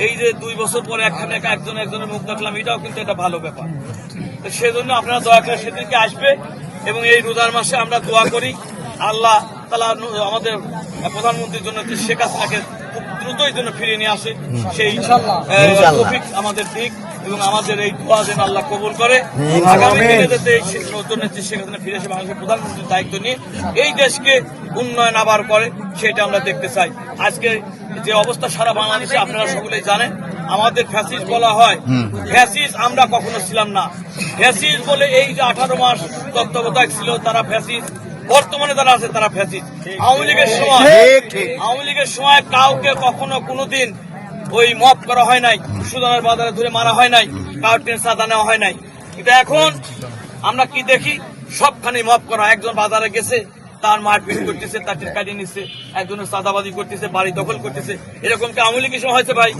এই যে 2 বছর পরে একজনের মুখ দেখলাম, এটাও কিন্তু একটা ভালো ব্যাপার। তো সেজন্য আপনারা দয়া করে সেদিনকে আসবে এবং এই রোজার মাসে আমরা দোয়া করি আল্লাহ তাআলা আমাদের প্রধানমন্ত্রীর জন্য শেখ হাসিনাকে খুব দ্রুতই জন্য ফিরিয়ে নিয়ে আসে, সেই তৌফিক আমাদের দিক এবং আমাদের এই দোয়া যেন আল্লাহ কবুল করে। আগামী দিনে যাতে এই নতুন নেত্রী শেখ হাসিনা ফিরে এসে বাংলাদেশের প্রধানমন্ত্রীর দায়িত্ব নিয়ে এই দেশকে উন্নয়ন আবার করে, সেটা আমরা দেখতে চাই। আজকে যে অবস্থা সারা বাংলাদেশে আপনারা সকলেই জানেন, আমাদের ফ্যাসিস্ট বলা হয়। ফ্যাসিস্ট আমরা কখনো ছিলাম না। ফ্যাসিস্ট বলে এই যে 18 মাস তত্ত্বাবধায়ক ছিল তারা ফ্যাসিস্ট, বর্তমানে যারা আছে তারা ফ্যাসিস্ট। আওয়ামী লীগের সময় কাউকে কখনো কোনোদিন ওই মপ করা হয় নাই, সুদানের বাজারে ধরে মারা হয় নাই, কারোর ট্রেন চাঁদা নেওয়া হয় নাই। কিন্তু এখন আমরা কি দেখি, সবখানে মপ করা। একজন বাজারে গেছে, তার মারপিট করতেছে, তার ট্রেন কাটিয়ে নিচ্ছে, একজনের চাঁদাবাজি করতেছে, বাড়ি দখল করতেছে। এরকম কি আওয়ামী লীগের সময় হয়েছে ভাই?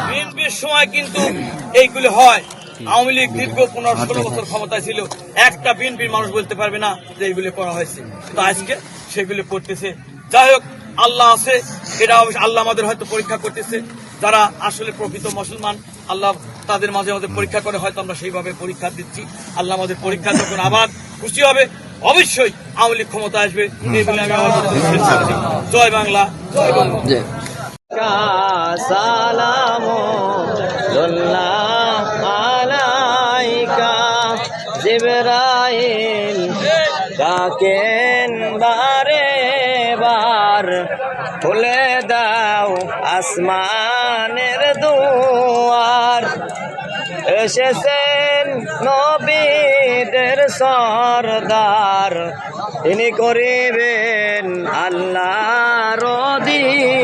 বিএনপির সময় কিন্তু এইগুলি হয়। আওয়ামী লীগ দীর্ঘ 15-16 বছর ক্ষমতায় ছিল, একটা বিএনপির মানুষ বলতে পারবে না যে এইগুলি করা হয়েছে। কিন্তু আজকে সেগুলি করতেছে। যাই হোক, আল্লাহ আছে, এটা আল্লাহ আমাদের হয়তো পরীক্ষা করতেছে। যারা আসলে প্রকৃত মুসলমান, আল্লাহ তাদের মাঝে আমাদের পরীক্ষা করে, হয়তো আমরা সেইভাবে পরীক্ষা দিচ্ছি। আল্লাহ আমাদের পরীক্ষা যখন আবার খুশি হবে, অবশ্যই আওয়ামী লীগ ক্ষমতা আসবে। এই বলে আমি আমার কথা শেষ করছি। জয় বাংলা, জয় বাংলা। জিবরাইল ডাকেন বারে বার, খুলে দাও আসমানের দুয়ার। এসেছেন নবীদের সরদার, তিনি করিবেন আল্লাহর দিন।